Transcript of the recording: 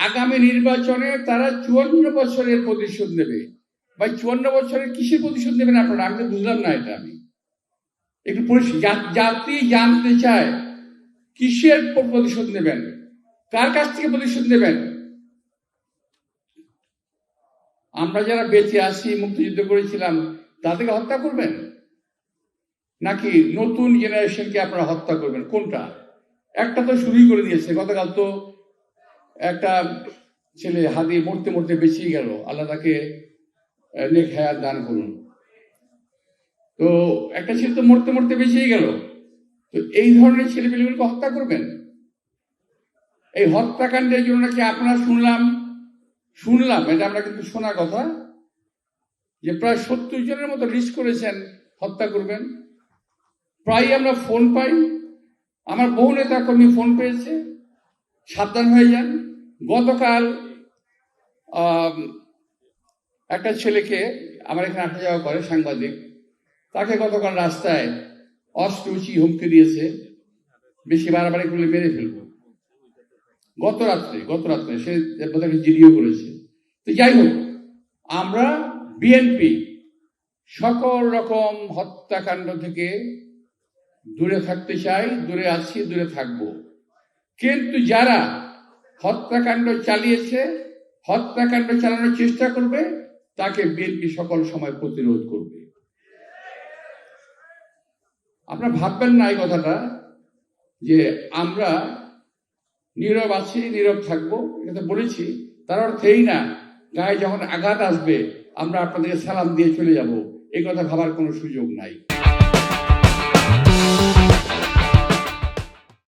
আগামী নির্বাচনে তারা 54 বছরের প্রতিশোধ নেবে। ভাই 54 বছরের কিসের প্রতিশোধ নেবেন আপনারা? আমি তো বুঝলাম না এটা। আমি একটু জাতি জানতে চায় কিসের প্রতিশোধ নেবেন, কার কাছ থেকে প্রতিশোধ নেবেন? আমরা যারা বেঁচে আছি, মুক্তিযুদ্ধ করেছিলাম, তাদেরকে হত্যা করবেন নাকি নতুন জেনারেশনকে আপনারা হত্যা করবেন? কোনটা? একটা তো শুরুই করে দিয়েছে। গতকাল তো একটা ছেলে হাদি মরতে মরতে বেঁচেই গেল, আল্লাহ তাকে নেক হায়াত দান করুন। তো একটা ছেলে তো মরতে মরতে বেঁচেই গেল। তো এই ধরনের ছেলেপেলেগুলোকে হত্যা করবেন? এই হত্যাকাণ্ডের জন্য নাকি আপনারা শুনলাম, এটা আমরা কিন্তু শোনা কথা, যে প্রায় 70 জনের মতো লিস্ট করেছেন হত্যা করবেন। প্রায় আমরা ফোন পাই, আমার বহু নেতা কর্মী ফোন পেয়েছে, সাবধান হয়ে যান। গতকাল একটা ছেলেকে, আমার এখানে আসা যাওয়া করে সাংবাদিক, তাকে গতকাল রাস্তায় অস্ত্র উঁচি হুমকি দিয়েছে, বেশি বাড়াবাড়ি করলে মেরে ফেলবো। গত রাত্রে সে তাকে জিডিও করেছে। তো যাই হোক, আমরা বিএনপি সকল রকম হত্যাকাণ্ড থেকে দূরে থাকতে চাই, দূরে আছি, দূরে থাকব। কিন্তু যারা হত্যাকাণ্ড চালিয়েছে, হত্যাকাণ্ড চালানোর চেষ্টা করবে, তাকে বিএনপি সকল সময় প্রতিরোধ করবে। আপনারা ভাববেন না এই কথাটা যে আমরা নীরব আছি, নীরব থাকবো, এটা বলেছি, তার অর্থ এই না গায়ে যখন আঘাত আসবে আমরা আপনাদেরকে সালাম দিয়ে চলে যাব, এই কথা ভাবার কোনো সুযোগ নাই।